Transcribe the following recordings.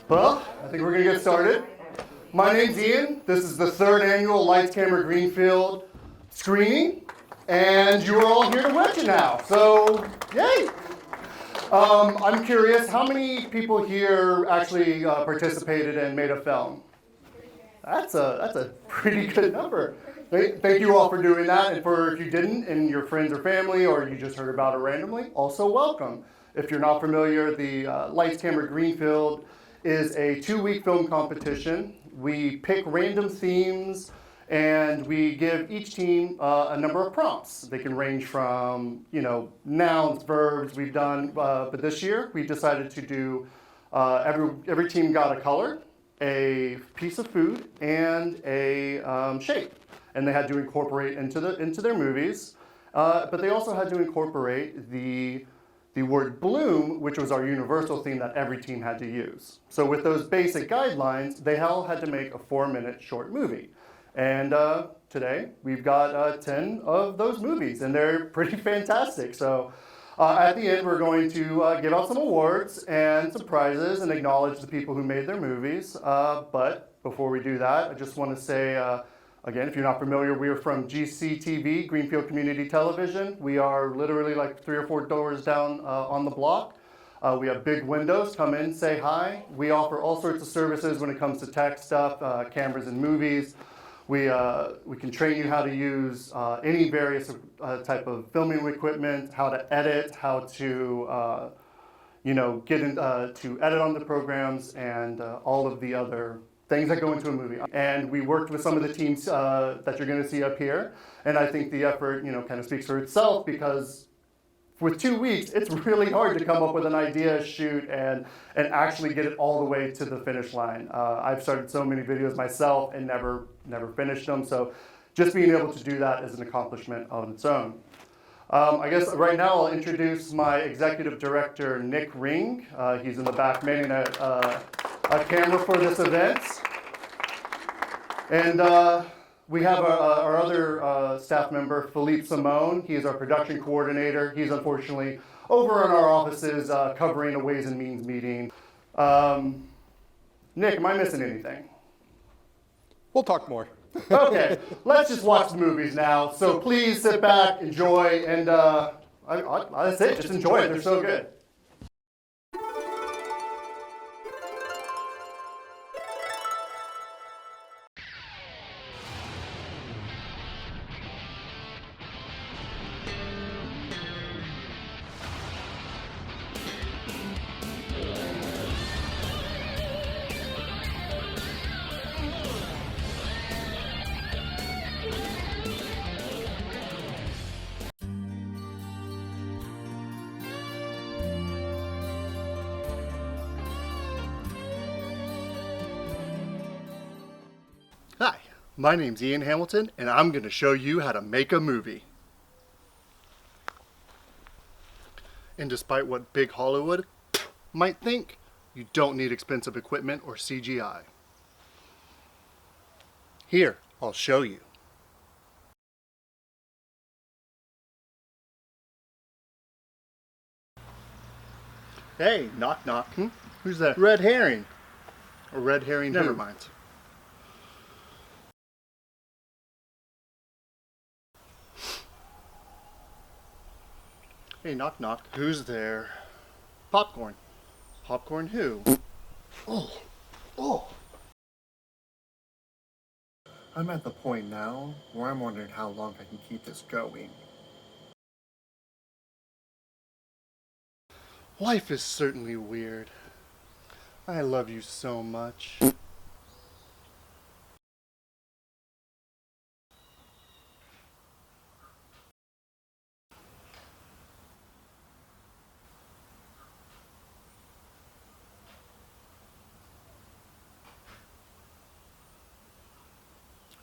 Well, I think we're going to get started. My name's Ian. This is the third annual Lights, Camera, Greenfield screening, and you are all here to watch it now. So, yay! I'm curious, how many people here actually participated and made a film? That's a pretty good number. Thank you all for doing that, and for if you didn't, and your friends or family, or you just heard about it randomly, also welcome. If you're not familiar, the Lights, Camera, Greenfield is a 2-week film competition. We pick random themes, and we give each team a number of prompts. They can range from, nouns, verbs we've done, but this year we decided to do, every team got a color, a piece of food, and a shape. And they had to incorporate into their movies, but they also had to incorporate the word bloom, which was our universal theme that every team had to use. So with those basic guidelines, they all had to make a 4-minute short movie. And today, we've got 10 of those movies, and they're pretty fantastic. So at the end, we're going to give out some awards and some prizes and acknowledge the people who made their movies. But before we do that, I just want to say, again, if you're not familiar, we are from GCTV, Greenfield Community Television. We are literally like 3 or 4 doors down on the block. We have big windows. Come in, say hi. We offer all sorts of services when it comes to tech stuff, cameras and movies. We can train you how to use any various type of filming equipment, how to edit, how to get in, to edit on the programs, and all of the other things that go into a movie. And we worked with some of the teams that you're going to see up here, and I think the effort kind of speaks for itself, because with 2 weeks, it's really hard to come up with an idea, shoot, and actually get it all the way to the finish line. I've started so many videos myself and never finished them, so just being able to do that is an accomplishment on its own. I guess right now I'll introduce my executive director, Nick Ring. He's in the back manning a camera for this event. And we have our other staff member, Philippe Simone. He is our production coordinator. He's unfortunately over in our offices covering a Ways and Means meeting. Nick, am I missing anything? We'll talk more. Okay, let's just watch the movies now. So please sit back, enjoy, and that's it. Just enjoy it. They're so good. Hi, my name's Ian Hamilton, and I'm going to show you how to make a movie. And despite what big Hollywood might think, you don't need expensive equipment or CGI. Here, I'll show you. Hey, knock knock. Who's that? Red herring. Or red herring, never mind. Hey, knock knock. Who's there? Popcorn. Popcorn who? Oh. I'm at the point now where I'm wondering how long I can keep this going. Life is certainly weird. I love you so much.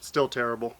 Still terrible.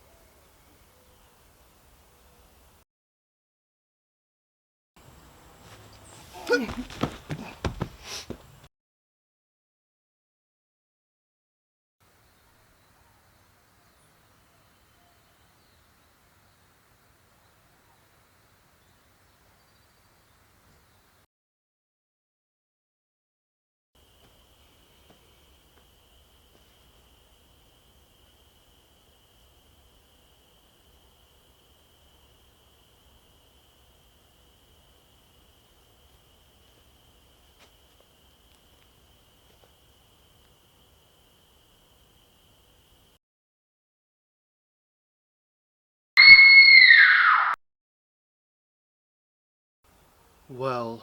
Well,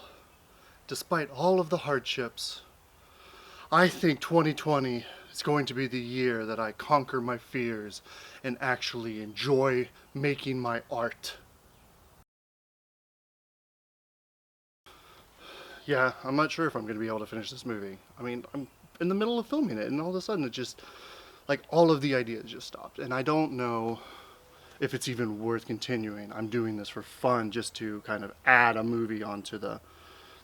despite all of the hardships, I think 2020 is going to be the year that I conquer my fears and actually enjoy making my art. Yeah, I'm not sure if I'm going to be able to finish this movie. I mean, I'm in the middle of filming it, and all of a sudden it just, like, all of the ideas just stopped. And I don't know if it's even worth continuing. I'm doing this for fun, just to kind of add a movie onto the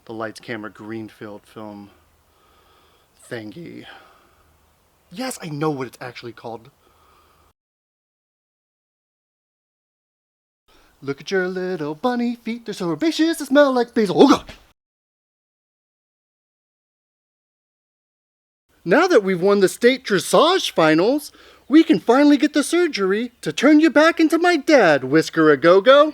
Lights, Camera, Greenfield film thingy. Yes, I know what it's actually called. Look at your little bunny feet, they're so herbaceous, they smell like basil. Oh god! Now that we've won the state dressage finals, we can finally get the surgery to turn you back into my dad, Whisker-a-Go-Go.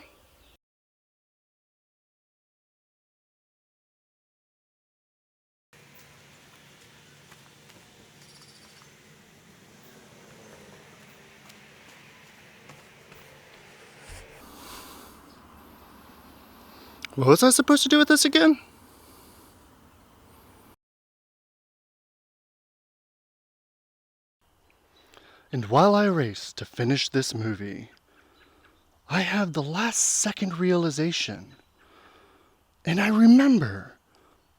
What was I supposed to do with this again? And while I race to finish this movie, I have the last second realization. And I remember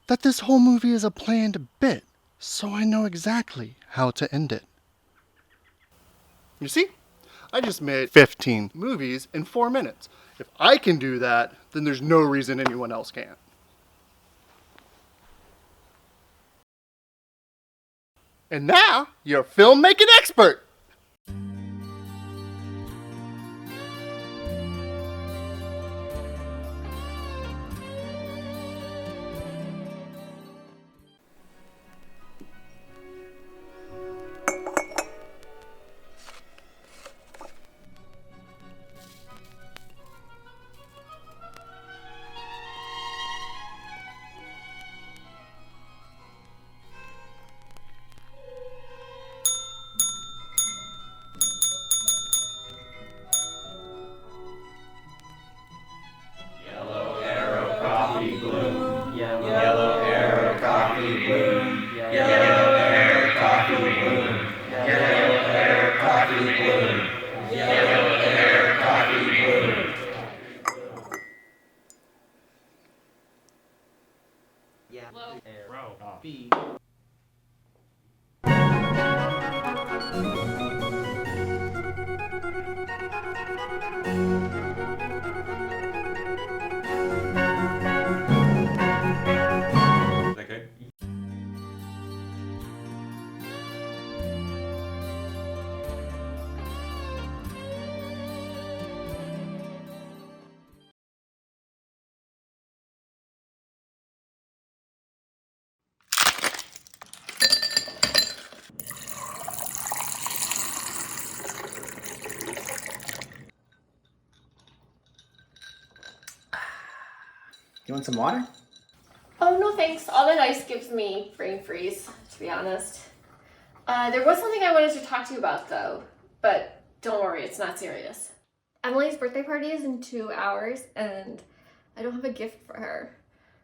that this whole movie is a planned bit, so I know exactly how to end it. You see? I just made 15 movies in 4 minutes. If I can do that, then there's no reason anyone else can't. And now, you're a filmmaking expert! You want some water? Oh, no thanks. All that ice gives me brain freeze, to be honest. There was something I wanted to talk to you about, though. But don't worry, it's not serious. Emily's birthday party is in 2 hours, and I don't have a gift for her.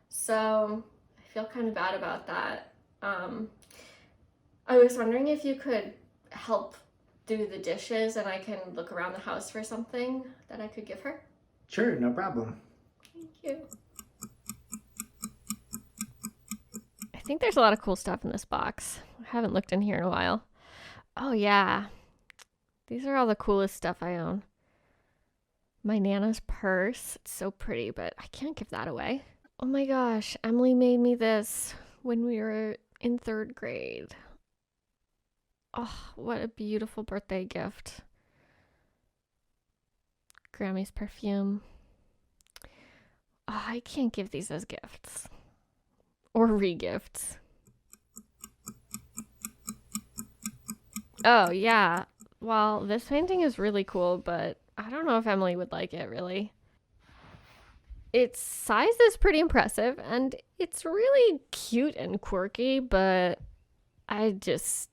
So I feel kind of bad about that. I was wondering if you could help do the dishes, and I can look around the house for something that I could give her. Sure, no problem. Thank you. I think there's a lot of cool stuff in this box. I haven't looked in here in a while. Oh yeah. These are all the coolest stuff I own. My Nana's purse. It's so pretty, but I can't give that away. Oh my gosh, Emily made me this when we were in 3rd grade. Oh, what a beautiful birthday gift. Grammy's perfume. Oh, I can't give these as gifts. Or re-gifts. Oh, yeah. Well, this painting is really cool, but I don't know if Emily would like it, really. Its size is pretty impressive, and it's really cute and quirky, but I just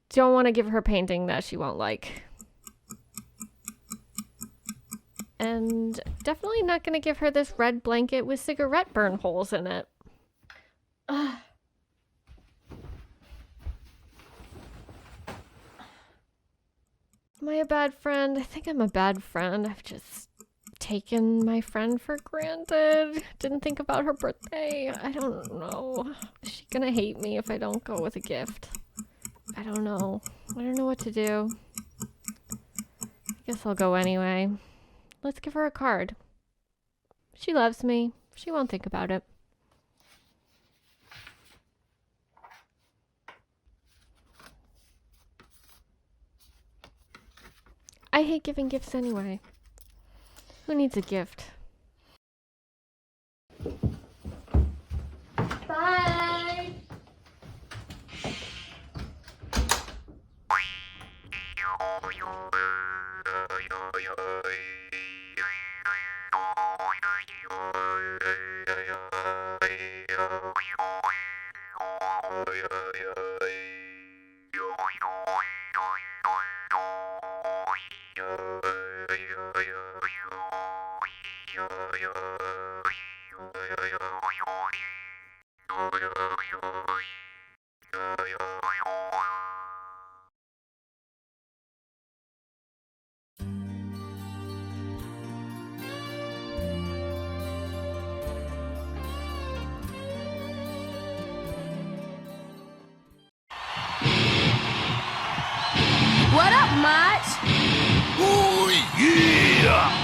don't want to give her a painting that she won't like. And definitely not gonna give her this red blanket with cigarette burn holes in it. Ugh. Am I a bad friend? I think I'm a bad friend. I've just taken my friend for granted. Didn't think about her birthday. I don't know. Is she gonna hate me if I don't go with a gift? I don't know. I don't know what to do. I guess I'll go anyway. Let's give her a card. She loves me. She won't think about it. I hate giving gifts anyway. Who needs a gift? Bye! What up, Mach? Oh, yeah!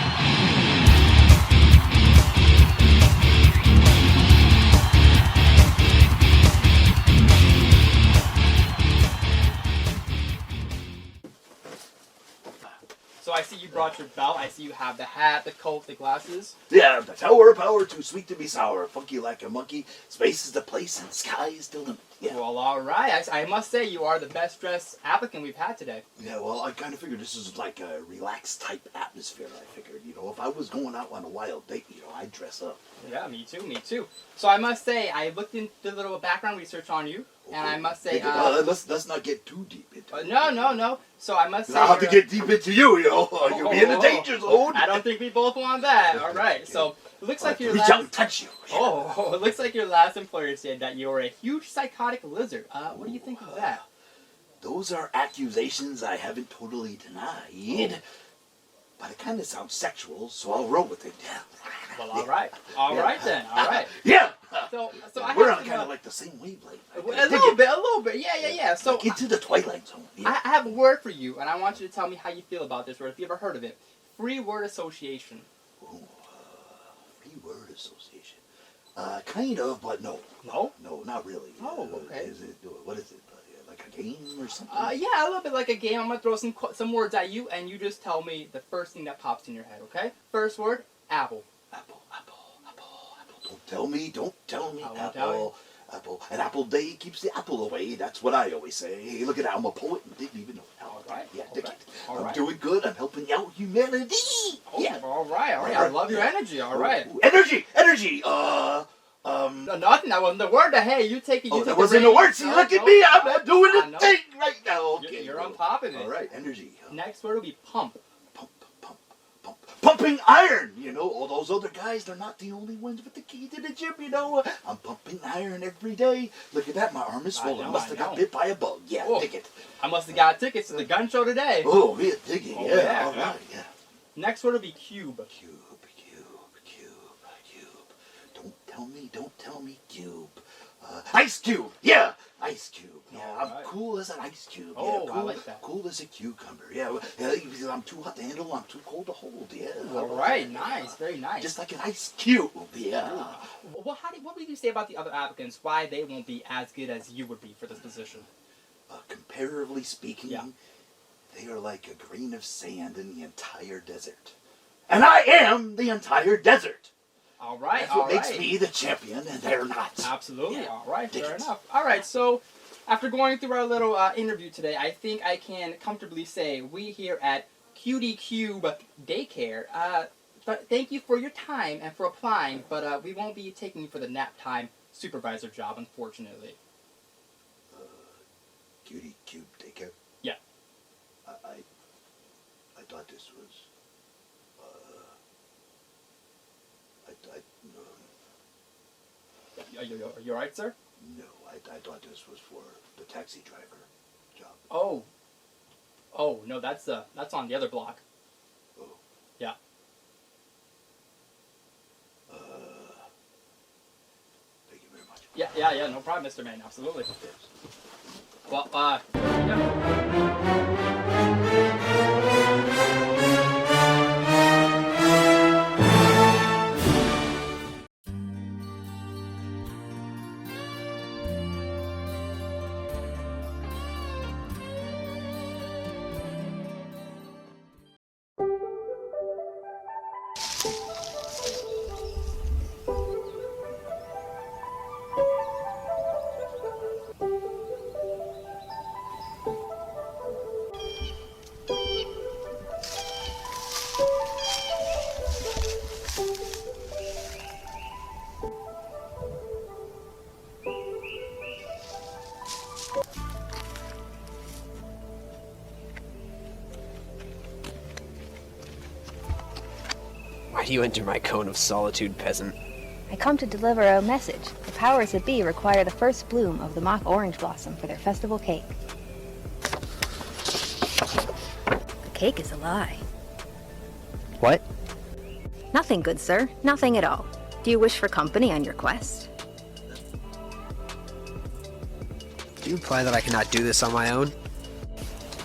So I see you brought your belt. I see you have the hat, the coat, the glasses. Yeah, the tower of power, too sweet to be sour. Funky like a monkey. Space is the place and sky is the limit. Yeah. Well, all right. I must say you are the best dressed applicant we've had today. Yeah, well, I kind of figured this is like a relaxed type atmosphere. I figured, if I was going out on a wild date, I'd dress up. Yeah, me too, me too. So I must say, I looked into a little background research on you, and I must say, let's not get too deep into it. No. So I must say, I'll have to get deep into you, You'll be in the danger zone. I don't think we both want that. All right. So it looks like your reach last. out and touch you. Oh, it looks like your last employer said that you were a huge psychotic lizard. What do you think of that? Those are accusations I haven't totally denied. But it kind of sounds sexual, so I'll roll with it. Yeah. Well, all right. All right then. All right. Yeah. So I We're have on to kind know- of like the same wavelength. A little bit. Yeah. So Like into the twilight zone. Yeah. I have a word for you, and I want you to tell me how you feel about this word, if you ever heard of it. Free word association. Free word association. Kind of, but no. No? No, not really. Oh, okay. What is it? Like a game or something? Yeah, a little bit like a game. I'm gonna throw some words at you, and you just tell me the first thing that pops in your head. Okay? First word: apple. Apple. Don't tell me. I won't tell you. Apple. An apple day keeps the apple away. That's what I always say. Hey, look at that. I'm a poet and didn't even know it. All right. Yeah, All dig right. it. All I'm right. doing good. I'm helping out humanity. Oh, Yeah. All right. I love your energy. All right. Ooh, energy. No, nothing. That wasn't the word. Hey, you take it. Oh, that wasn't the word. See, look at me. I'm doing I the know. thing right now. Okay. You're on top of it. All right, energy. Next word will be pump. Pumping iron. All those other guys, they're not the only ones with the key to the gym, I'm pumping iron every day. Look at that. My arm is swollen. I must have got bit by a bug. Yeah, Oh. dig it. I must have got tickets to the gun show today. Oh, yeah, dig it. Oh, Yeah, yeah. all right, yeah. Next word will be cube. Cube. Don't tell me cube. Ice cube. Yeah, ice cube. Yeah, All I'm right. cool as an ice cube. Oh, Yeah, I like that. Cool as a cucumber. Yeah, because I'm too hot to handle. I'm too cold to hold. Yeah. All right. Nice. Very nice. Just like an ice cube. Yeah. Well, what would you say about the other applicants? Why they won't be as good as you would be for this position? Comparatively speaking, Yeah. they are like a grain of sand in the entire desert. And I am the entire desert. All right. That's what makes me the champion, and they're not. Absolutely. Yeah. All right. Fair Tickets. enough. All right. So, after going through our little interview today, I think I can comfortably say we here at Cutie Cube Daycare. Thank you for your time and for applying, but we won't be taking you for the nap time supervisor job, unfortunately. Cutie cube daycare. Yeah. I thought this was Are you alright, sir? No, I thought this was for the taxi driver job. Oh, no, that's on the other block. Oh. Yeah. Thank you very much. Yeah, no problem, Mr. Main, absolutely. Well, yeah. Why do you enter my cone of solitude, peasant? I come to deliver a message. The powers that be require the first bloom of the mock orange blossom for their festival cake. The cake is a lie. What? Nothing, good sir. Nothing at all. Do you wish for company on your quest? Do you imply that I cannot do this on my own?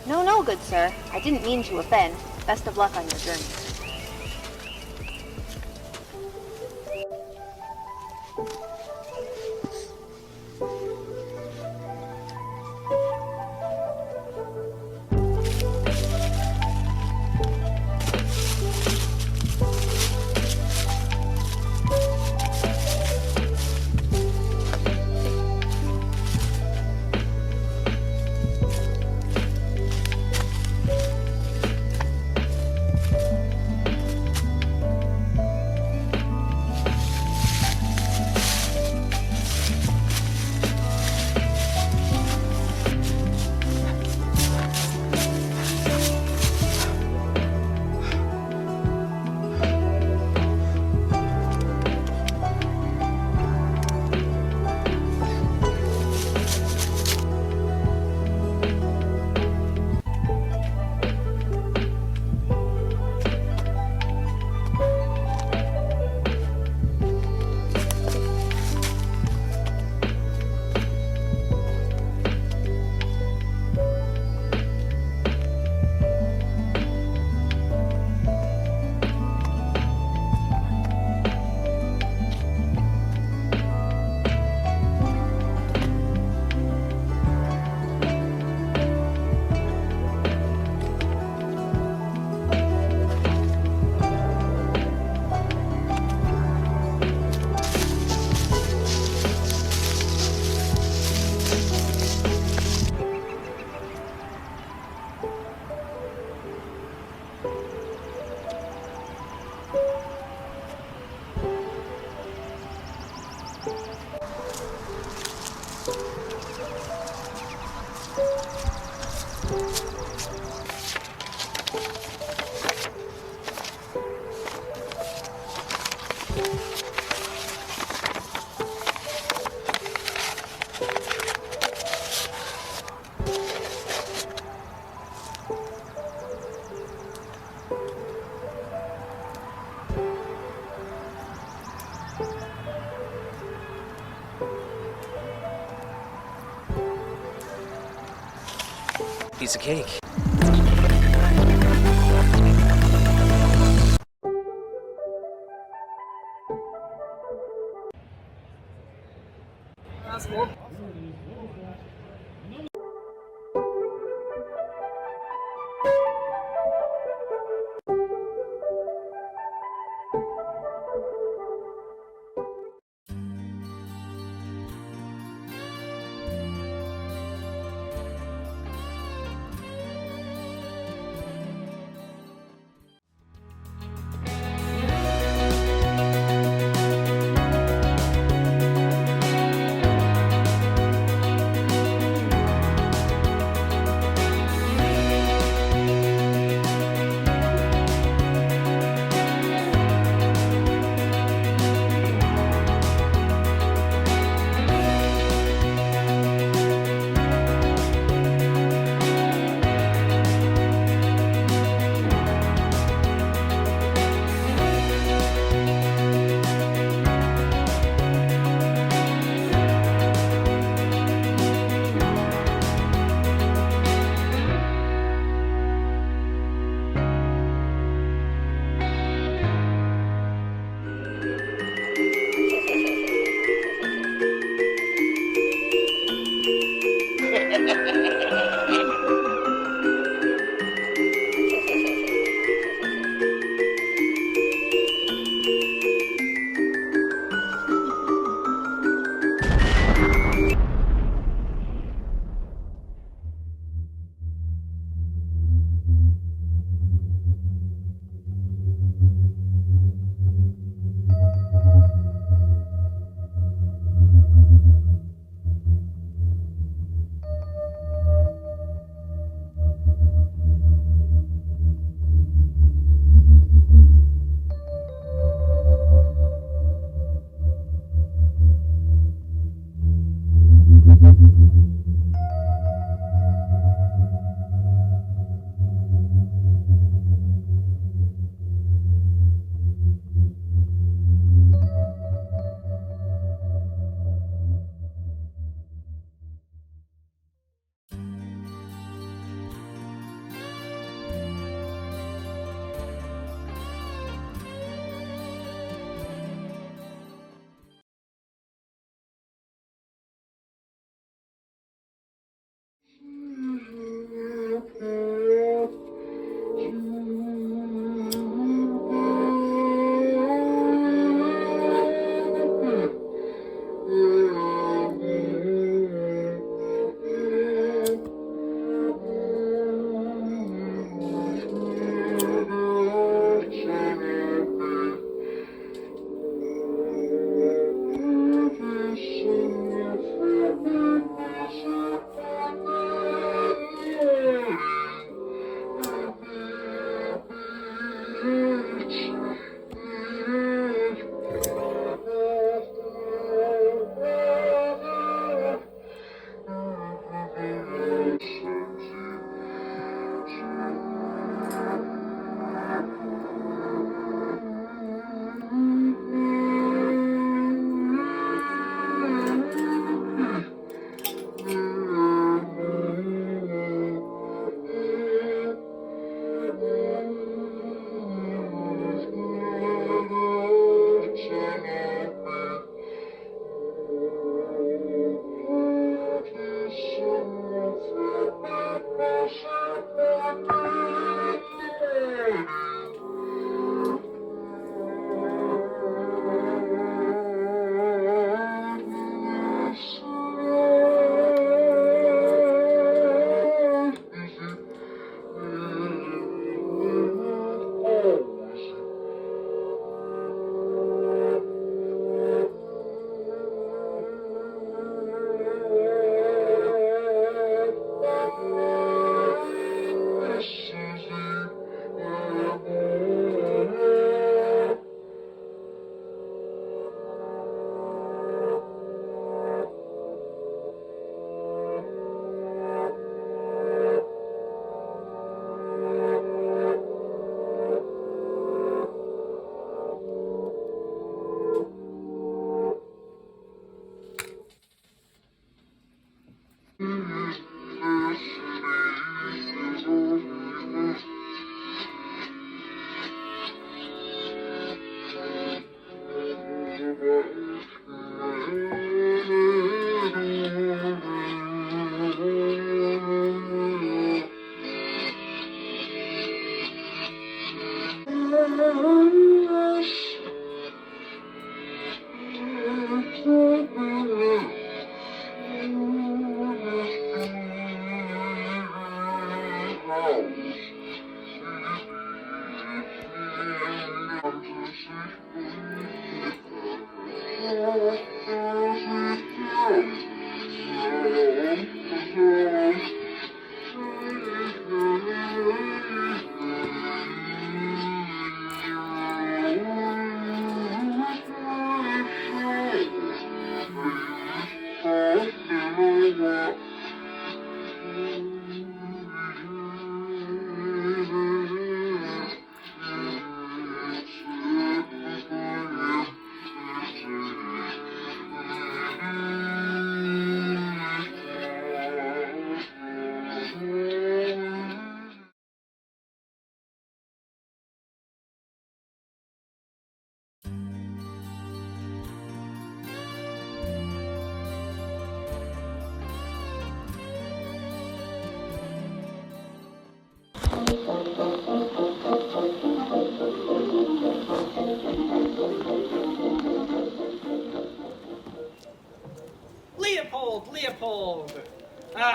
No, good sir. I didn't mean to offend. Best of luck on your journey. Piece of cake. That's cool.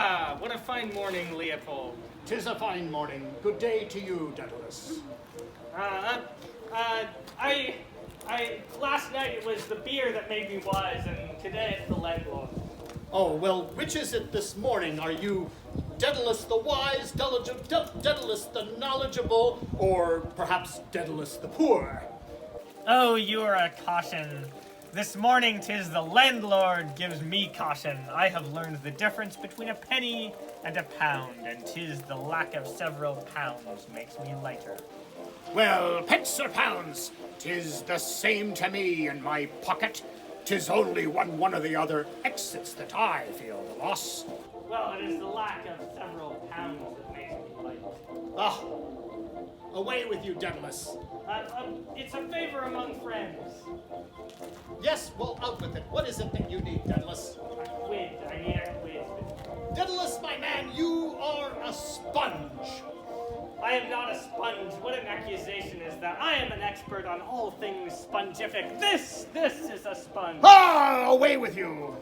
Ah, what a fine morning, Leopold. 'Tis a fine morning. Good day to you, Daedalus. Last night it was the beer that made me wise, and today it's the landlord. Oh, well, which is it this morning? Are you Daedalus the wise, Daedalus the knowledgeable, or perhaps Daedalus the poor? Oh, you are a caution. This morning 'tis the landlord gives me caution. I have learned the difference between a penny and a pound, and 'tis the lack of several pounds makes me lighter. Well, pence or pounds, 'tis the same to me in my pocket. 'Tis only when one or the other exits that I feel the loss. Well, it is the lack of several pounds that makes me lighter. Ah, away with you, Daedalus. It's a favor among friends. Yes, well, out with it. What is it that you need, Daedalus? A quid. I need a quid. Daedalus, my man, you are a sponge. I am not a sponge. What an accusation is that? I am an expert on all things spongific. This is a sponge. Ah, away with you.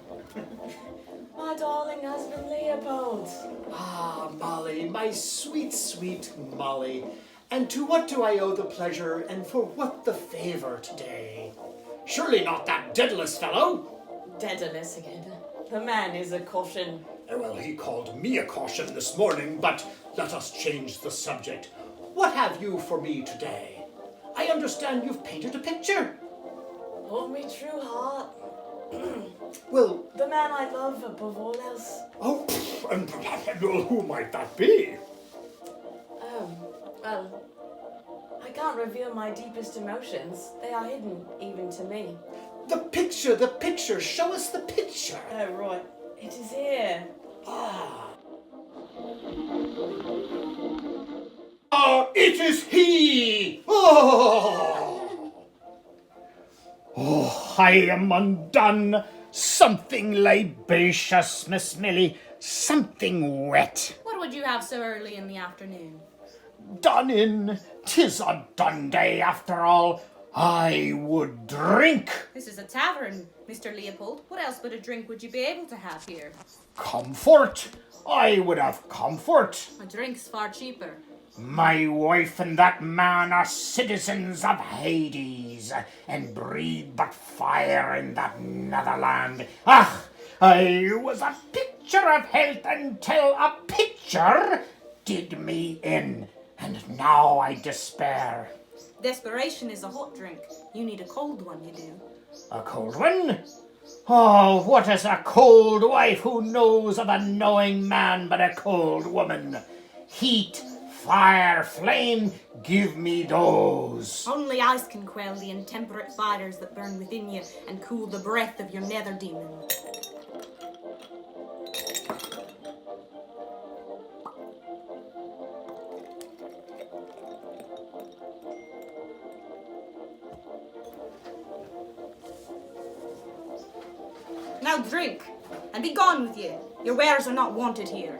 My darling husband Leopold. Ah, Molly, my sweet, sweet Molly. And to what do I owe the pleasure, and for what the favor today? Surely not that Daedalus fellow. Daedalus again. The man is a caution. Well, he called me a caution this morning, but let us change the subject. What have you for me today? I understand you've painted a picture. Of me true heart. Well, the man I love above all else. Oh, and who might that be? Well, I can't reveal my deepest emotions. They are hidden even to me. The picture, show us the picture. Oh, right. It is here. Ah, it is he! Oh, I am undone. Something libacious, Miss Millie. Something wet. What would you have so early in the afternoon? Done in. 'Tis a done day after all. I would drink. This is a tavern, Mr. Leopold. What else but a drink would you be able to have here? Comfort. I would have comfort. A drink's far cheaper. My wife and that man are citizens of Hades, and breathe but fire in that netherland. Ah, I was a picture of health until a picture did me in, and now I despair. Desperation is a hot drink. You need a cold one, you do. A cold one? Oh, what is a cold wife who knows of a knowing man but a cold woman? Heat, fire, flame, give me those. Only ice can quell the intemperate fires that burn within you and cool the breath of your nether demon. Now drink, and be gone with you. Your wares are not wanted here.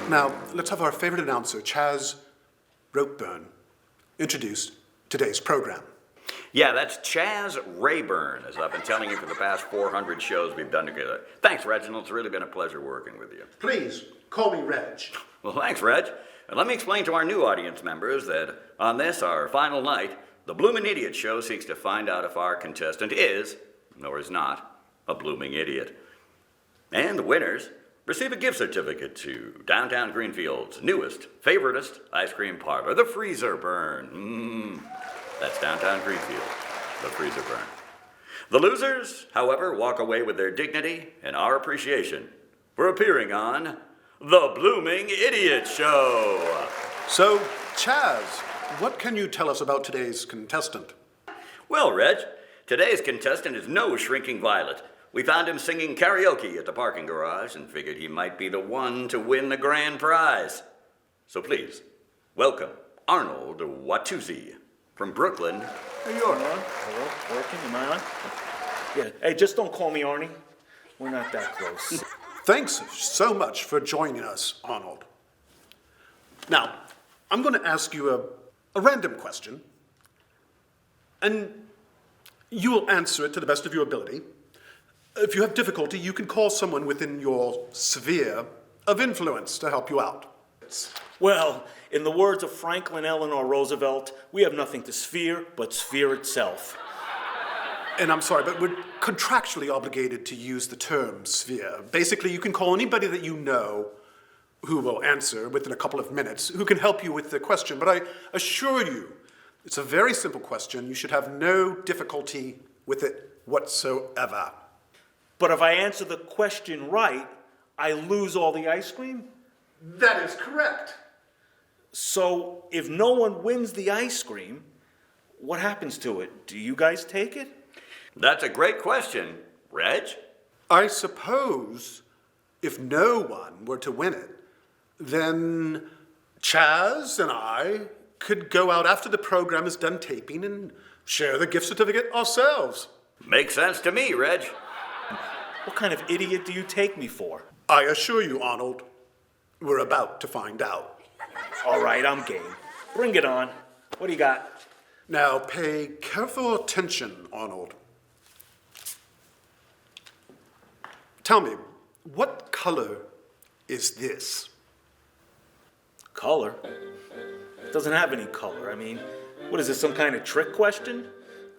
Now, let's have our favorite announcer, Chaz Ropeburn, introduce today's program. Yeah, that's Chaz Rayburn, as I've been telling you for the past 400 shows we've done together. Thanks, Reginald. It's really been a pleasure working with you. Please, call me Reg. Well, thanks, Reg. And let me explain to our new audience members that on this, our final night, the Bloomin' Idiot Show seeks to find out if our contestant is, or is not, a blooming idiot. And the winners receive a gift certificate to downtown Greenfield's newest, favoritist ice cream parlor, the Freezer Burn. That's downtown Greenfield, the Freezer Burn. The losers, however, walk away with their dignity and our appreciation for appearing on The Blooming Idiot Show. So, Chaz, what can you tell us about today's contestant? Well, Reg, today's contestant is no shrinking violet. We found him singing karaoke at the parking garage and figured he might be the one to win the grand prize. So please, welcome Arnold Watusi from Brooklyn, New York. Hello, working, am I on? Yeah, hey, just don't call me Arnie. We're not that close. Thanks so much for joining us, Arnold. Now, I'm going to ask you a random question, and you will answer it to the best of your ability. If you have difficulty, you can call someone within your sphere of influence to help you out. Well, in the words of Franklin Eleanor Roosevelt, we have nothing to sphere but sphere itself. And I'm sorry, but we're contractually obligated to use the term sphere. Basically, you can call anybody that you know who will answer within a couple of minutes, who can help you with the question. But I assure you, it's a very simple question. You should have no difficulty with it whatsoever. But if I answer the question right, I lose all the ice cream? That is correct. So if no one wins the ice cream, what happens to it? Do you guys take it? That's a great question, Reg. I suppose if no one were to win it, then Chaz and I could go out after the program is done taping and share the gift certificate ourselves. Makes sense to me, Reg. What kind of idiot do you take me for? I assure you, Arnold, we're about to find out. All right, I'm game. Bring it on. What do you got? Now pay careful attention, Arnold. Tell me, what color is this? Color? It doesn't have any color. I mean, what is this, some kind of trick question?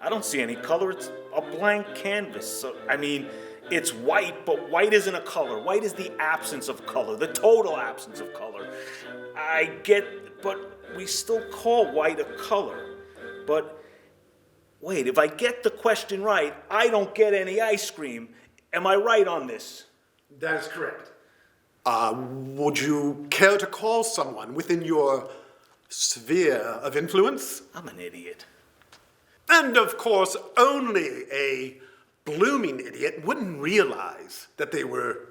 I don't see any color. It's a blank canvas. So, I mean, it's white, but white isn't a color. White is the absence of color, the total absence of color. I get, but we still call white a color. But wait, if I get the question right, I don't get any ice cream. Am I right on this? That is correct. Would you care to call someone within your sphere of influence? I'm an idiot. And of course, only a blooming idiot wouldn't realize that they were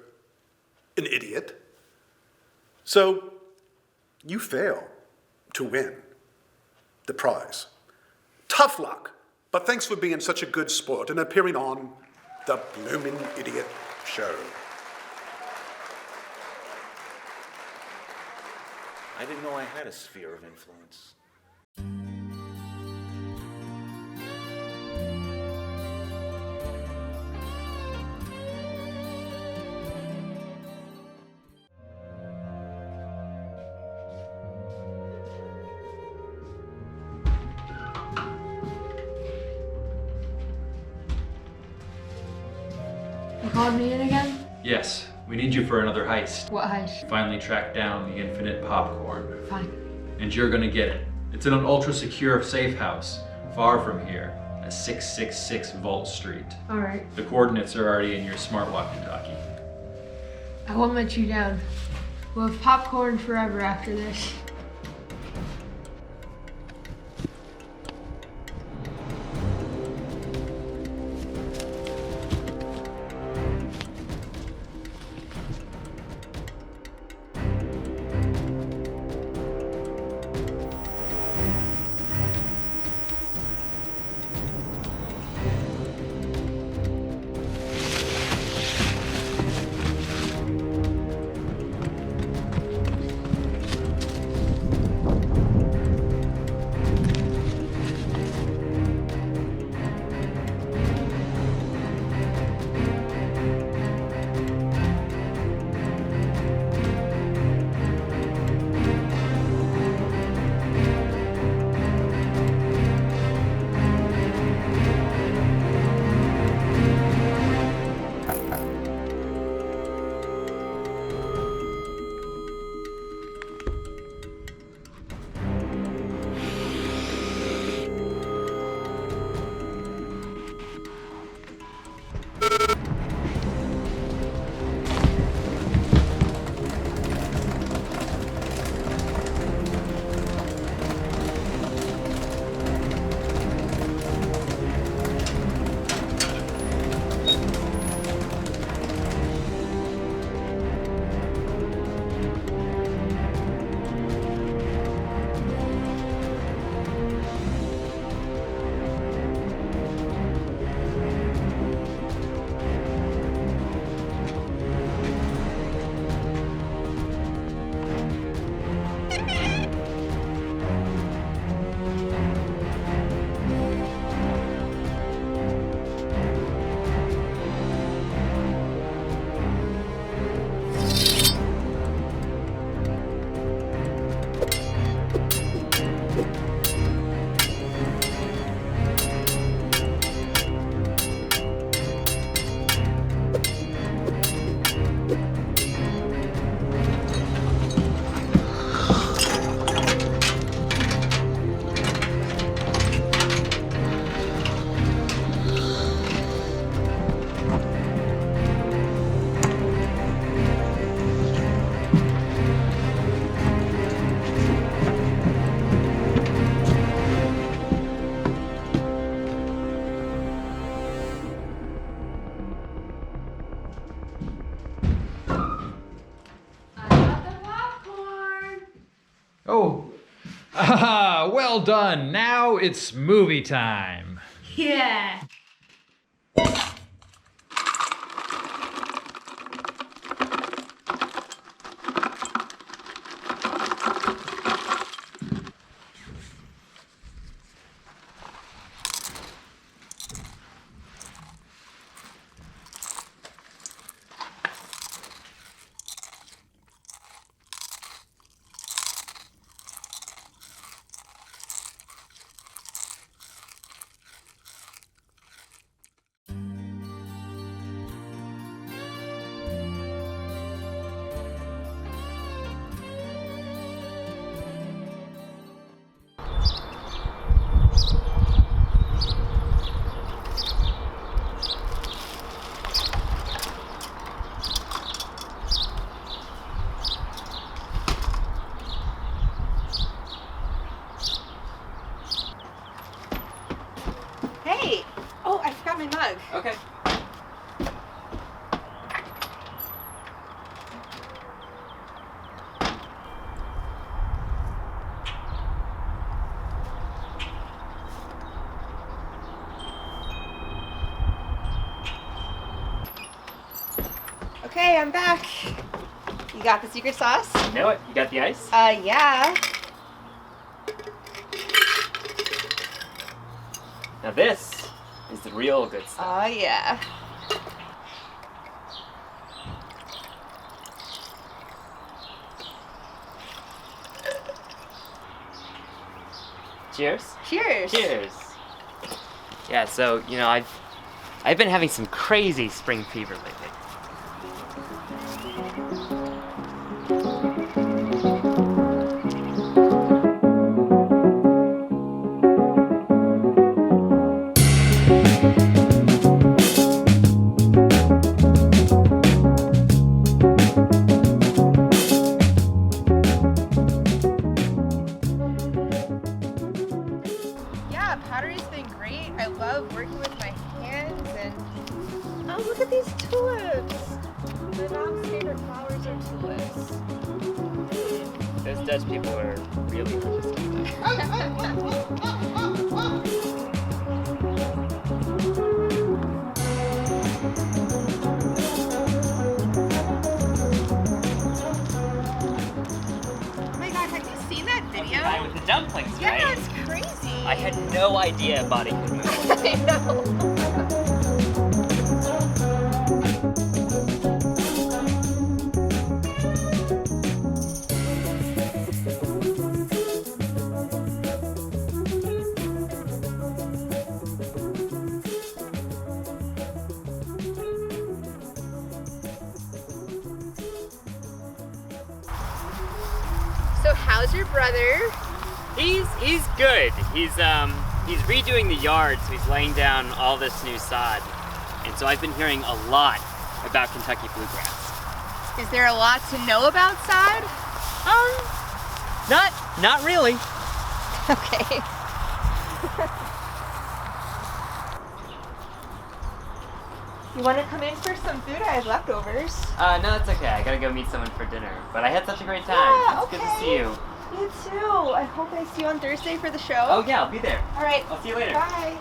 an idiot. So, you fail to win the prize. Tough luck, but thanks for being such a good sport and appearing on The Blooming Idiot Show. I didn't know I had a sphere of influence. You called me in again? Yes, we need you for another heist. What heist? Finally track down the infinite popcorn. Fine. And you're gonna get it. It's in an ultra-secure safe house, far from here, at 666 Vault Street. Alright. The coordinates are already in your smart walkie-talkie. I won't let you down. We'll have popcorn forever after this. Oh, well done. Now it's movie time. Yeah. Hey! Oh, I forgot my mug. Okay. Okay, I'm back. You got the secret sauce? You know it. You got the ice? Yeah. Now this is the real good stuff. Oh, yeah. Cheers. Cheers. Cheers. Yeah, so, you know, I've been having some crazy spring fever lately. Yeah, pottery's been great. I love working with my hands and... Oh, look at these tulips! My mom's favorite flowers are tulips. Those Dutch people are really interesting. Oh my god, have you seen that video? The guy with the dumplings, right? Yeah, it's crazy. I had no idea a body could move. I know. So how's your brother? He's good. He's redoing the yard, so he's laying down all this new sod. And so I've been hearing a lot about Kentucky bluegrass. Is there a lot to know about sod? Not really. Okay. You want to come in for some food? I have leftovers. No, that's okay. I gotta go meet someone for dinner. But I had such a great time. Yeah, It's good to see you. You too. I hope I see you on Thursday for the show. Oh yeah, I'll be there. All right. I'll see you later. Bye.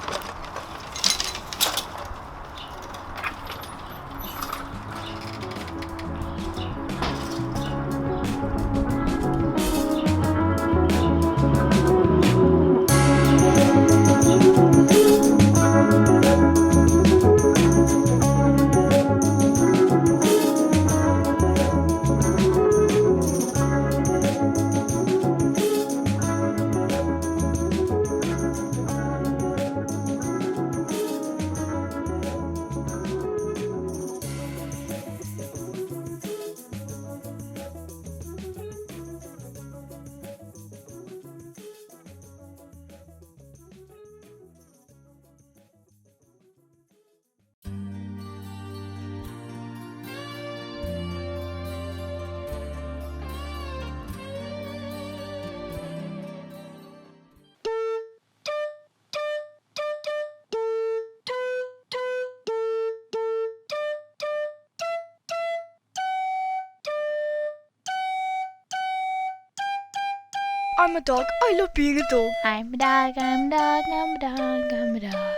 I'm a dog. I love being a dog. I'm a dog, I'm a dog, I'm a dog, I'm a dog.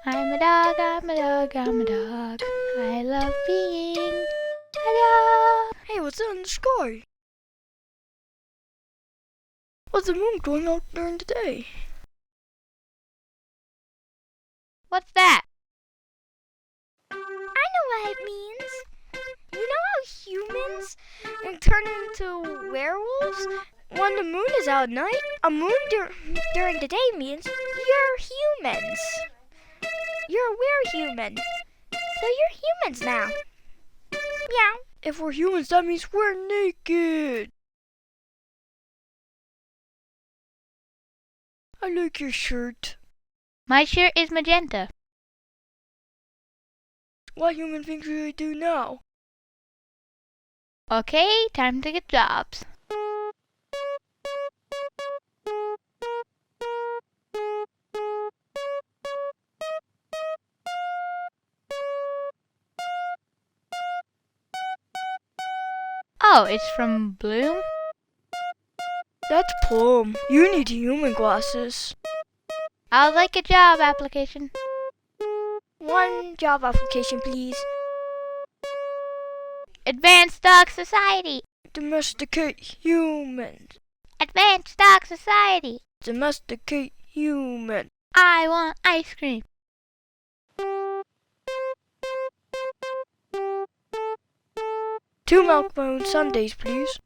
I'm a dog, I'm a dog, I'm a dog. I love being a dog. Hey, what's that in the sky? What's the moon going out during the day? What's that? I know what it means. You know how humans turn into werewolves? When the moon is out at night, a moon during the day means you're humans. You're a were-human. So you're humans now. Meow. If we're humans, that means we're naked. I like your shirt. My shirt is magenta. What human things should I do now? Okay, time to get jobs. Oh, it's from Bloom? That's Plum. You need human glasses. I'll like a job application. One job application, please. Advanced Dog Society. Domesticate humans. Advanced Dog Society. Domesticate human. I want ice cream. Two milk-bone sundaes, please.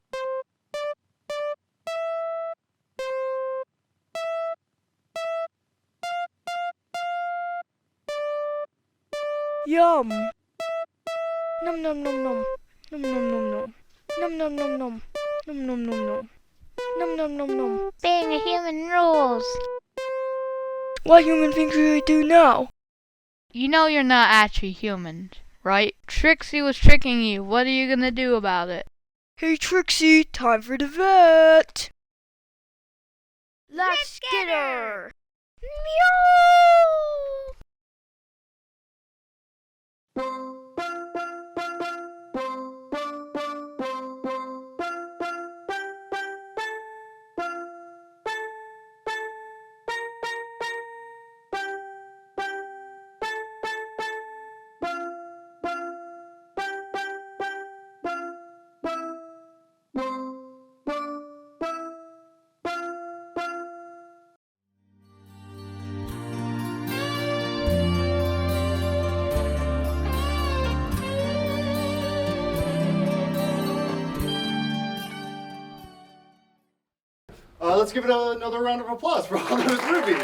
Yum. Nom nom nom nom. Nom nom nom nom. Nom nom nom nom. Nom nom nom nom. Nom nom nom nom. Being a human rules. What human things should I do now? You know you're not actually human, right? Trixie was tricking you. What are you gonna do about it? Hey Trixie, time for the vet. Let's get her. Meow. Let's give it another round of applause for all those movies.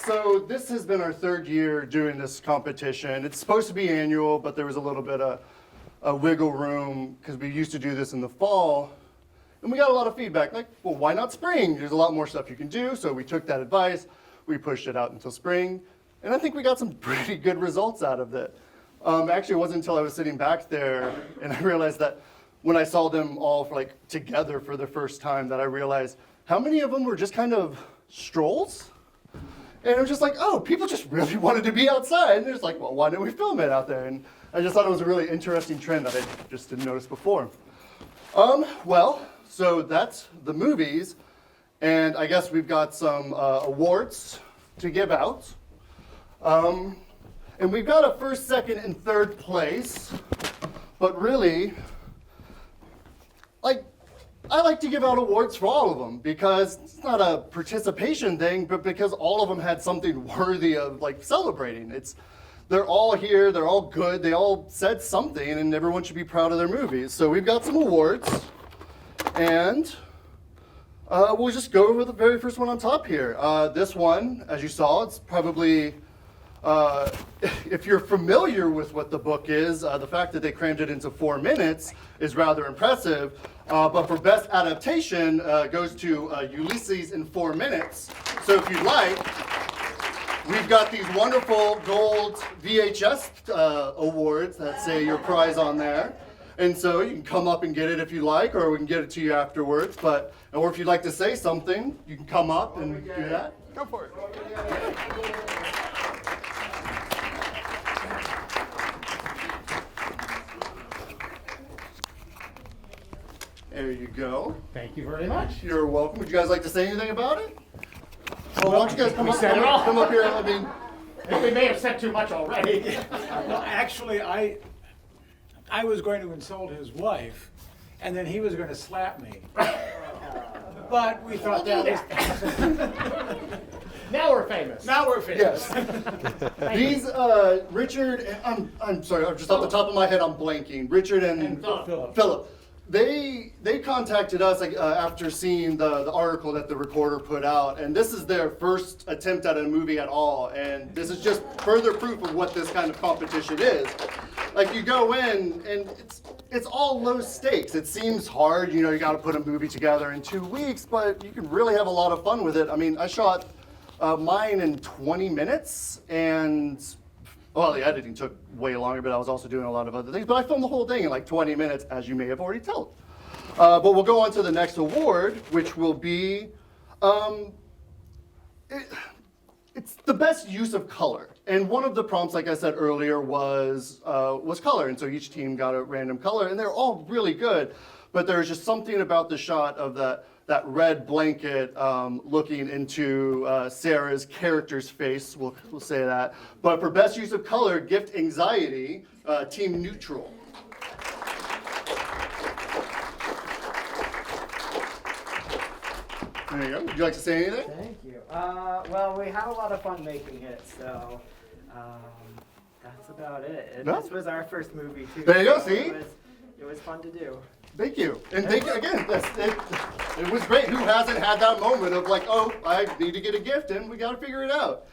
So this has been our third year doing this competition. It's supposed to be annual, but there was a little bit of a wiggle room because we used to do this in the fall. And we got a lot of feedback, like, well, why not spring? There's a lot more stuff you can do. So we took that advice, we pushed it out until spring, and I think we got some pretty good results out of it. Actually, it wasn't until I was sitting back there and I realized that when I saw them all together for the first time, that I realized how many of them were just kind of strolls. And I was just like, oh, people just really wanted to be outside. And they're just like, well, why didn't we film it out there? And I just thought it was a really interesting trend that I just didn't notice before. Well, so that's the movies. And I guess we've got some awards to give out. And we've got a first, second, and third place. But really, I like to give out awards for all of them because it's not a participation thing, but because all of them had something worthy of celebrating. They're all here, they're all good, they all said something, and everyone should be proud of their movies. So we've got some awards, and we'll just go over the very first one on top here. This one, as you saw, it's probably, if you're familiar with what the book is, the fact that they crammed it into 4 minutes is rather impressive. But for best adaptation, goes to Ulysses in 4 minutes. So if you'd like, we've got these wonderful gold VHS awards that say your prize on there. And so you can come up and get it if you like, or we can get it to you afterwards. Or if you'd like to say something, you can come up and do that. Go for it. There you go. Thank you very much. You're welcome. Would you guys like to say anything about it? Well, why don't you guys come We up, said it all. come up here? I mean, We may have said too much already. Well, actually, I was going to insult his wife, and then he was going to slap me. But we thought that was... Now we're famous. Now we're famous. yes. These, Richard, I'm sorry, I'm just off the top of my head, I'm blanking. Richard and Philip. They contacted us after seeing the article that the Recorder put out, and this is their first attempt at a movie at all, and this is just further proof of what this kind of competition is. Like, you go in, and it's all low stakes. It seems hard, you know, you gotta put a movie together in 2 weeks, but you can really have a lot of fun with it. I mean, I shot mine in 20 minutes, and well, the editing took way longer, but I was also doing a lot of other things. But I filmed the whole thing in like 20 minutes, as you may have already told. But we'll go on to the next award, which will be, it's the best use of color. And one of the prompts, like I said earlier, was color. And so each team got a random color, and they're all really good. But there's just something about the shot of that red blanket looking into Sarah's character's face, we'll say that. But for best use of color, gift anxiety, team neutral. There you go. Would you like to say anything? Thank you. Well, we had a lot of fun making it, so that's about it. And No? this was our first movie too. There you go, so see? It was fun to do. Thank you. And thank you again. It was great. Who hasn't had that moment of like, oh, I need to get a gift and we got to figure it out.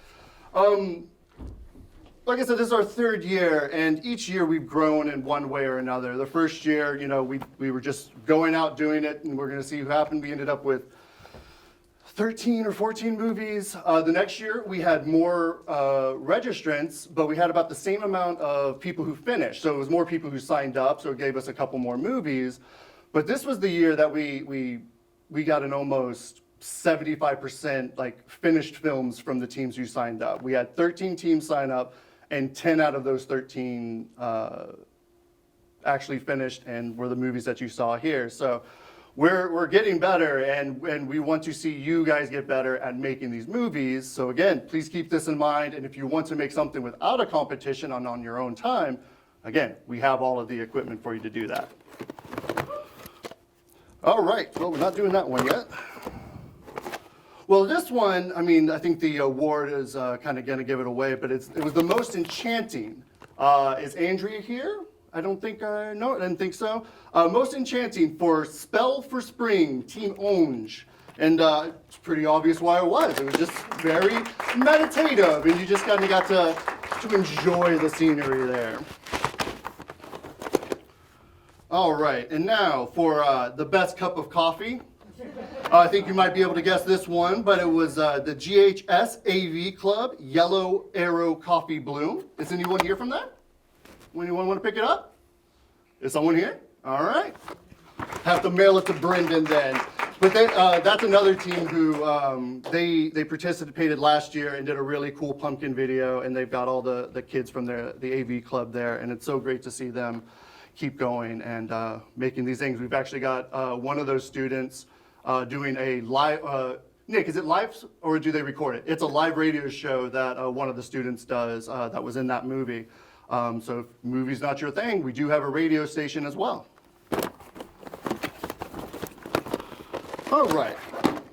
Like I said, this is our third year, and each year we've grown in one way or another. The first year, you know, we were just going out doing it, and we're going to see who happened. We ended up with 13 or 14 movies. The next year, we had more registrants, but we had about the same amount of people who finished. So it was more people who signed up, so it gave us a couple more movies. But this was the year that we got an almost 75% like finished films from the teams who signed up. We had 13 teams sign up, and 10 out of those 13 actually finished and were the movies that you saw here. So we're getting better, and we want to see you guys get better at making these movies. So again, please keep this in mind, and if you want to make something without a competition on your own time, again, we have all of the equipment for you to do that. All right, well, we're not doing that one yet. Well, this one, I mean, I think the award is kind of going to give it away, but it was the most enchanting. Is Andrea here? I don't think, no, I didn't think so. Most enchanting for Spell for Spring, Team Orange. And it's pretty obvious why it was. It was just very meditative, and you just kind of got to enjoy the scenery there. All right, and now for the best cup of coffee. I think you might be able to guess this one, but it was the GHS AV Club Yellow Arrow Coffee Bloom. Is anyone here from that? Anyone want to pick it up? Is someone here? All right. Have to mail it to Brendan then. But that's another team who they participated last year and did a really cool pumpkin video, and they've got all the kids from the AV Club there, and it's so great to see them keep going and making these things. We've actually got one of those students doing a live, Nick, is it live or do they record it? It's a live radio show that one of the students does that was in that movie. So if movie's not your thing, we do have a radio station as well. All right,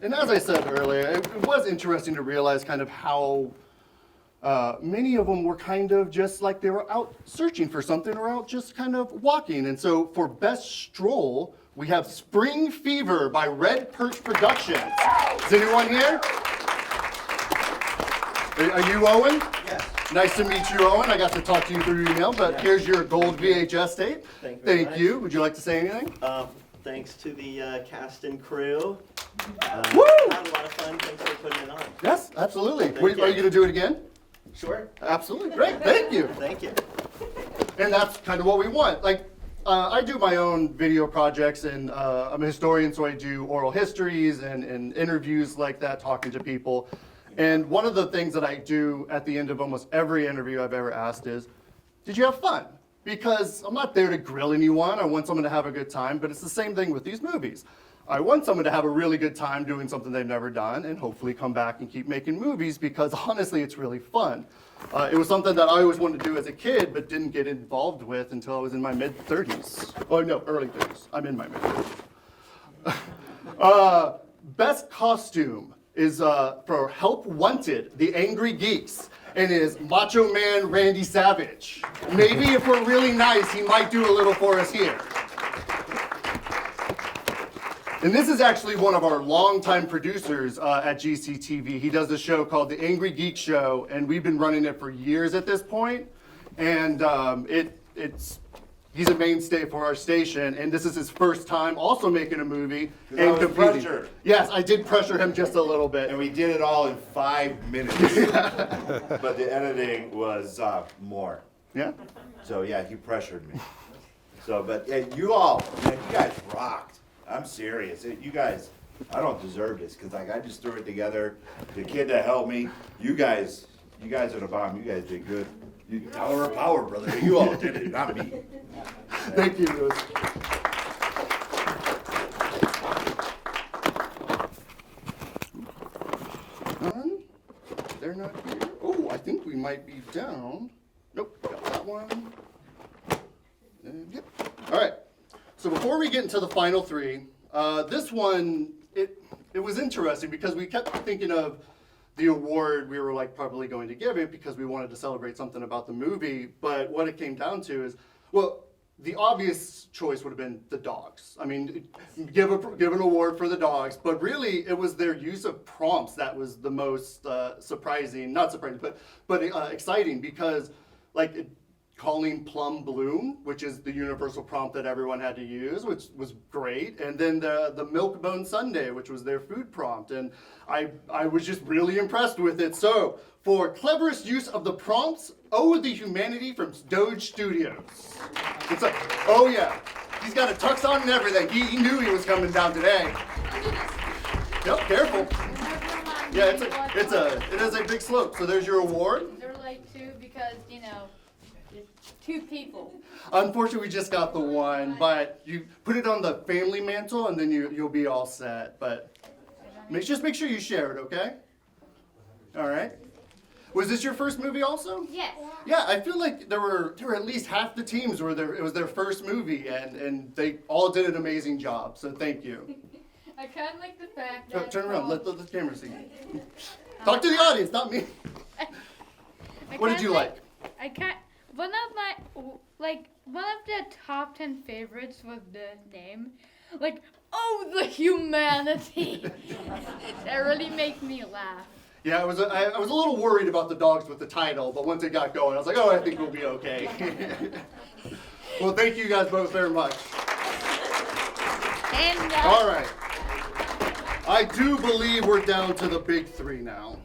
and as I said earlier, it was interesting to realize kind of how many of them were kind of just like they were out searching for something or out just kind of walking. And so for Best Stroll, we have Spring Fever by Red Perch Productions. Is anyone here? Are you Owen? Yes. Nice to meet you, Owen. I got to talk to you through email, but here's your gold VHS tape. Thank you. Would you like to say anything? Thanks to the cast and crew. Woo! Had a lot of fun. Thanks for putting it on. Yes, absolutely. Thank Are you. you going to do it again? Sure. Absolutely. Great. Thank you. Thank you. And that's kind of what we want. Like, I do my own video projects, and I'm a historian, so I do oral histories and interviews like that, talking to people. And one of the things that I do at the end of almost every interview I've ever asked is, did you have fun? because I'm not there to grill anyone. I want someone to have a good time, but it's the same thing with these movies. I want someone to have a really good time doing something they've never done and hopefully come back and keep making movies because honestly, it's really fun. It was something that I always wanted to do as a kid, but didn't get involved with until I was in my mid-30s. Oh no, early 30s. I'm in my mid-30s. Best costume is for Help Wanted, The Angry Geeks, and is Macho Man Randy Savage. Maybe if we're really nice, he might do a little for us here. And this is actually one of our longtime producers at GCTV. He does a show called The Angry Geek Show, and we've been running it for years at this point. And he's a mainstay for our station, and this is his first time also making a movie and competing. Pressured. Yes, I did pressure him just a little bit. And we did it all in 5 minutes. But the editing was more. Yeah? So yeah, he pressured me. So, but yeah, you all, man, you guys rocked. I'm serious. You guys, I don't deserve this because like I just threw it together. The kid that helped me, you guys are the bomb. You guys did good. You Tower of Power, brother. You all did it, not me. Thank you, Louis. They're not here. Oh, I think we might be down. Nope, got that one. And yep. All right. So before we get into the final three, this one, it was interesting because we kept thinking of the award we were like probably going to give it because we wanted to celebrate something about the movie. But what it came down to is, well, the obvious choice would have been the dogs. I mean, give an award for the dogs, but really it was their use of prompts that was the most not surprising, but exciting because like calling plum bloom, which is the universal prompt that everyone had to use, which was great. And then the milk bone sundae, which was their food prompt. And I was just really impressed with it. So for cleverest use of the prompts, the humanity from Doge Studios. It's like, oh yeah, he's got a tux on and everything. He knew he was coming down today. Yep, careful. Yeah, it is a big slope. So there's your award. They're like two because, two people. Unfortunately, we just got the one, but you put it on the family mantle and then you'll be all set. But just make sure you share it, okay? All right. Was this your first movie also? Yes. Yeah, I feel like there were at least half the teams were there. It was their first movie, and they all did an amazing job. So thank you. I kind of like the fact that. Turn around. Let the camera see. Talk to the audience, not me. What did you like? One of the top 10 favorites was the name. Like, the humanity. That really makes me laugh. Yeah, I was a little worried about the dogs with the title, but once it got going, I was like, I think we'll be okay. Well, thank you guys both very much. And all right. I do believe we're down to the big three now.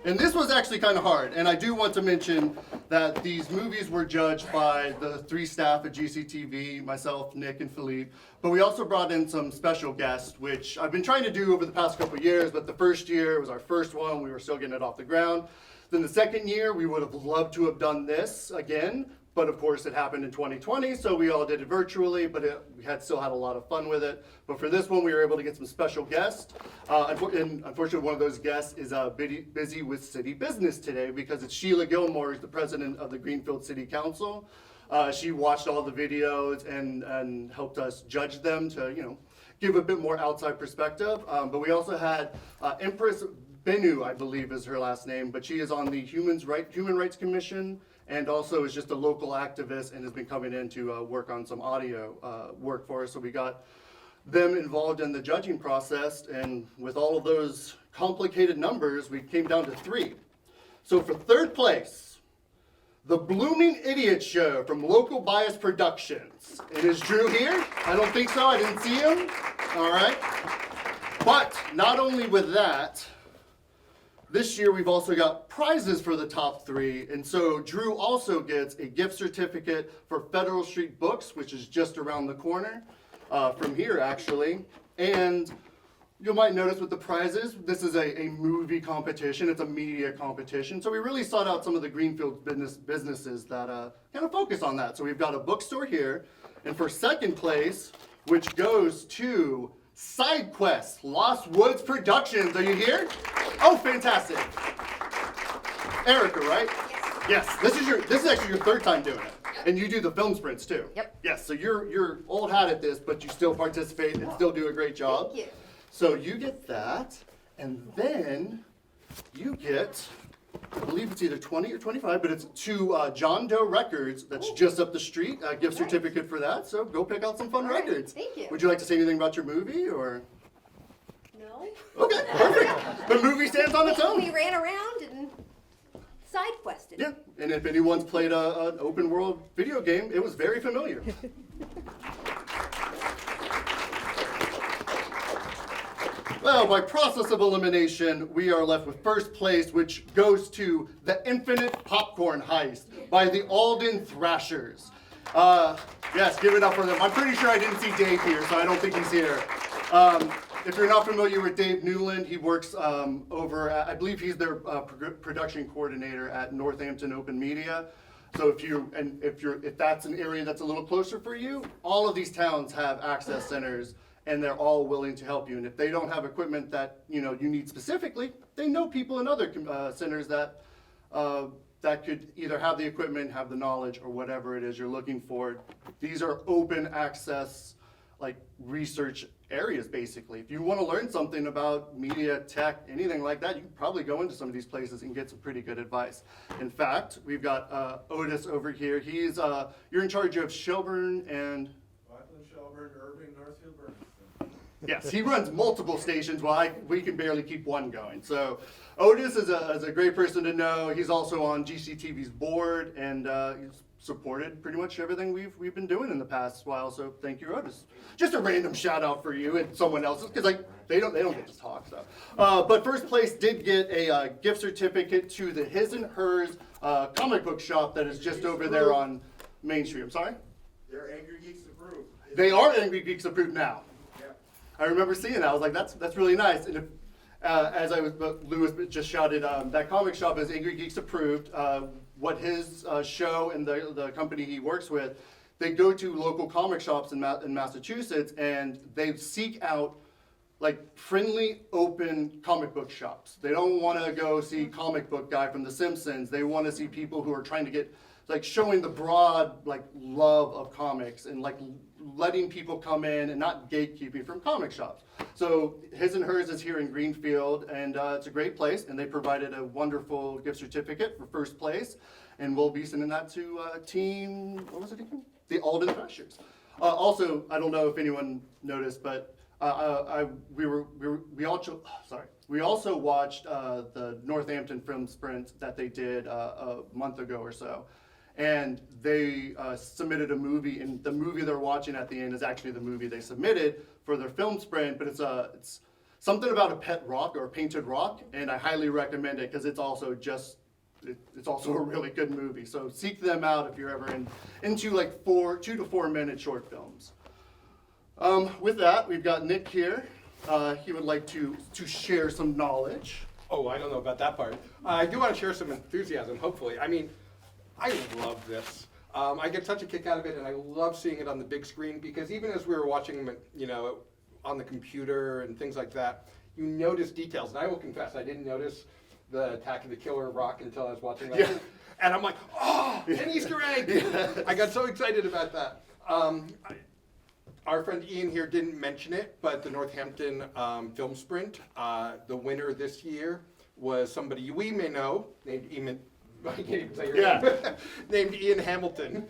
And this was actually kind of hard. And I do want to mention that these movies were judged by the three staff at GCTV, myself, Nick, and Philippe. But we also brought in some special guests, which I've been trying to do over the past couple of years. But the first year was our first one. We were still getting it off the ground. Then the second year, we would have loved to have done this again. But of course, it happened in 2020, so we all did it virtually, but we still had a lot of fun with it. But for this one, we were able to get some special guests. And unfortunately, one of those guests is busy with city business today because it's Sheila Gilmore, who's the president of the Greenfield City Council. She watched all the videos and helped us judge them to, give a bit more outside perspective. But we also had Empress Benu, I believe is her last name, but she is on the Human Rights Commission. And also is just a local activist and has been coming in to work on some audio work for us. So we got them involved in the judging process. And with all of those complicated numbers, we came down to 3. So for third place, The Blooming Idiot Show from Local Bias Productions. And is Drew here? I don't think so. I didn't see him. All right. But not only with that, this year, we've also got prizes for the top 3, and so Drew also gets a gift certificate for Federal Street Books, which is just around the corner from here, actually. And you might notice with the prizes, this is a movie competition. It's a media competition. So we really sought out some of the Greenfield businesses that kind of focus on that. So we've got a bookstore here. And for second place, which goes to Side Quest, Lost Woods Productions. Are you here? Oh, fantastic. Erica, right? Yes. This is actually your third time doing it. And you do the film sprints too. Yep. Yes, so you're old hat at this, but you still participate and still do a great job. Thank you. So you get that, and then you get, I believe it's either 20 or 25, but it's to John Doe Records. That's just up the street. A gift certificate for that. So go pick out some fun records. Thank you. Would you like to say anything about your movie, or? No. Okay, perfect. The movie stands on its own. We ran around and side quested. Yeah, and if anyone's played an open world video game, it was very familiar. Well, by process of elimination, we are left with first place, which goes to The Infinite Popcorn Heist by the Alden Thrashers. Yes, give it up for them. I'm pretty sure I didn't see Dave here, so I don't think he's here. If you're not familiar with Dave Newland, he works over at, I believe he's their production coordinator at Northampton Open Media. So if that's an area that's a little closer for you, all of these towns have access centers, and they're all willing to help you. And if they don't have equipment that you need specifically, they know people in other centers that that could either have the equipment, have the knowledge, or whatever it is you're looking for. These are open access, like research areas, basically. If you want to learn something about media, tech, anything like that, you can probably go into some of these places and get some pretty good advice. In fact, we've got Otis over here. He's you're in charge of Shelburne and. Shelburne, Irving, Northfield, Burlington. Yes, he runs multiple stations while we can barely keep one going. So Otis is a great person to know. He's also on GCTV's board, and he's supported pretty much everything we've been doing in the past while. So thank you, Otis. Just a random shout out for you and someone else's, because they don't get to talk. So, but first place did get a gift certificate to the His and Hers comic book shop that is just over there on Main Street. I'm sorry. They're Angry Geeks approved. They are Angry Geeks approved now. I remember seeing that. I was like, that's really nice. And if, as Lewis just shouted, that comic shop is Angry Geeks approved. What his show and the company he works with, they go to local comic shops in Massachusetts, and they seek out like friendly, open comic book shops. They don't want to go see comic book guy from The Simpsons. They want to see people who are trying to get like showing the broad like love of comics and like letting people come in and not gatekeeping from comic shops. So His and Hers is here in Greenfield, and it's a great place, and they provided a wonderful gift certificate for first place, and we'll be sending that to team, what was it again? The Alden Thrashers. Also, I don't know if anyone noticed, but we also watched the Northampton film sprint that they did a month ago or so. And they submitted a movie, and the movie they're watching at the end is actually the movie they submitted for their film sprint, but it's something about a pet rock or a painted rock, and I highly recommend it because it's also a really good movie. So seek them out if you're ever into like 2 to 4 minute short films. With that, we've got Nick here. He would like to share some knowledge. Oh, I don't know about that part. I do want to share some enthusiasm, hopefully. I mean, I love this. I get such a kick out of it, and I love seeing it on the big screen, because even as we were watching them, on the computer and things like that, you notice details. And I will confess, I didn't notice the Attack of the Killer Rock until I was watching that. Yeah. And I'm like, oh, an Easter egg! Yes. I got so excited about that. Our friend Ian here didn't mention it, but the Northampton Film Sprint, the winner this year was somebody we may know, named Ian. I can't even say your name. Named Ian Hamilton.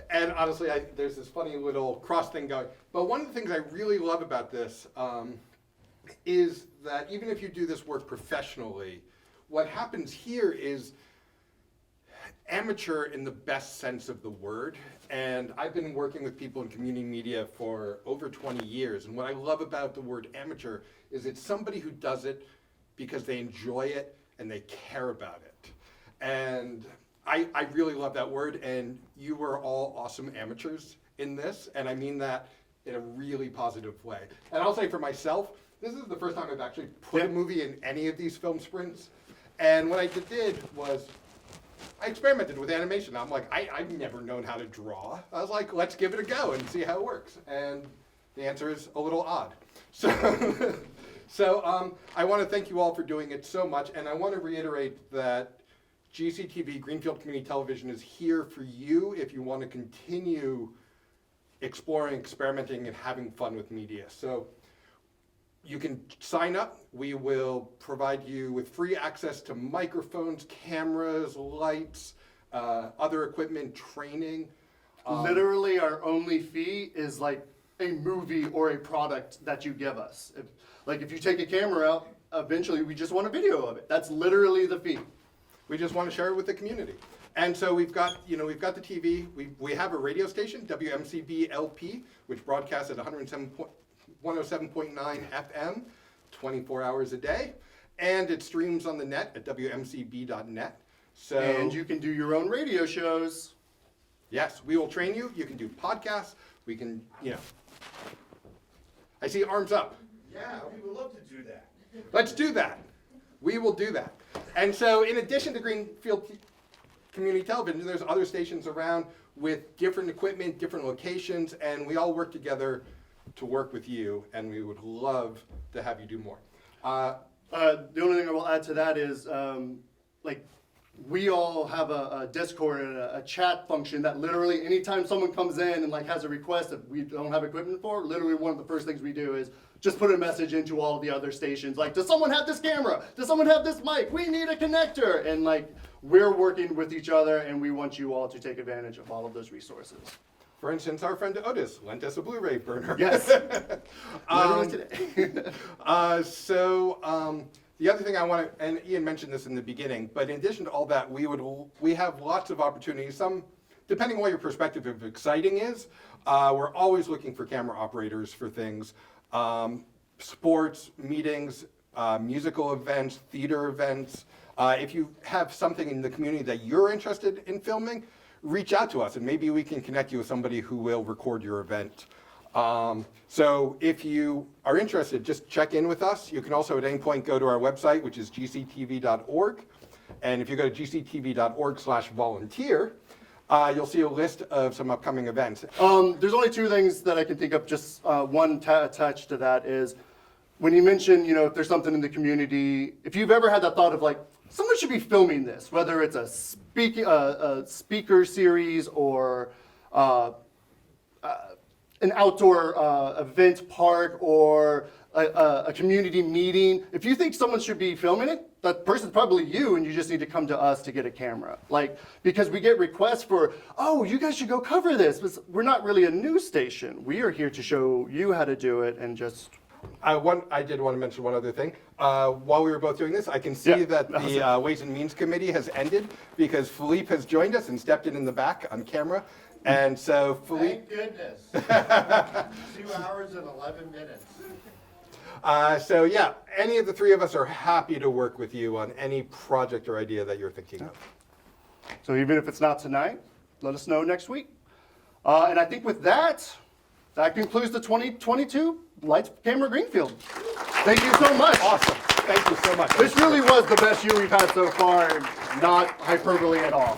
And honestly, there's this funny little cross thing going. But one of the things I really love about this is that even if you do this work professionally, what happens here is amateur in the best sense of the word. And I've been working with people in community media for over 20 years. And what I love about the word amateur is it's somebody who does it because they enjoy it and they care about it. And I really love that word, and you were all awesome amateurs in this, and I mean that in a really positive way. And I'll say for myself, this is the first time I've actually put a movie in any of these film sprints. And what I did was I experimented with animation. I'm like, I've never known how to draw. I was like, let's give it a go and see how it works. And the answer is a little odd. So, I want to thank you all for doing it so much. And I want to reiterate that GCTV, Greenfield Community Television, is here for you if you want to continue exploring, experimenting, and having fun with media. So you can sign up. We will provide you with free access to microphones, cameras, lights, other equipment, training. Literally, our only fee is like a movie or a product that you give us. If you take a camera out, eventually we just want a video of it. That's literally the fee. We just want to share it with the community. And so we've got the TV. We have a radio station, WMCB LP, which broadcasts at 107.9 FM, 24 hours a day. And it streams on the net at WMCB.net. So, and you can do your own radio shows. Yes, we will train you. You can do podcasts. We can, I see arms up. Yeah, we would love to do that. Let's do that. We will do that. And so in addition to Greenfield Community Television, there's other stations around with different equipment, different locations, and we all work together to work with you, and we would love to have you do more. The only thing I will add to that is, we all have a Discord and a chat function that literally anytime someone comes in and has a request that we don't have equipment for, literally one of the first things we do is just put a message into all of the other stations. Does someone have this camera? Does someone have this mic? We need a connector. And we're working with each other, and we want you all to take advantage of all of those resources. For instance, our friend Otis lent us a Blu-ray burner. Yes. Literally today. The other thing I want to, and Ian mentioned this in the beginning, but in addition to all that, we have lots of opportunities. Some, depending on what your perspective of exciting is, we're always looking for camera operators for things. Sports, meetings, musical events, theater events. If you have something in the community that you're interested in filming, reach out to us and maybe we can connect you with somebody who will record your event. So if you are interested, just check in with us. You can also at any point go to our website, which is gctv.org. And if you go to gctv.org/volunteer, you'll see a list of some upcoming events. There's only two things that I can think of. Just one attached to that is when you mention, if there's something in the community, if you've ever had that thought of someone should be filming this, whether it's a speaker series or an outdoor event park or a community meeting. If you think someone should be filming it, that person's probably you, and you just need to come to us to get a camera. Because we get requests for, you guys should go cover this. But we're not really a news station. We are here to show you how to do it and just... I did want to mention one other thing. While we were both doing this, I can see that the Ways and Means Committee has ended because Philippe has joined us and stepped in the back on camera. And so Philippe... Thank goodness. 2 hours and 11 minutes. Any of the three of us are happy to work with you on any project or idea that you're thinking of. So even if it's not tonight, let us know next week. And I think with that concludes the 2022 Lights, Camera, Greenfield. Thank you so much. Awesome. Thank you so much. This really was the best year we've had so far, not hyperbole at all.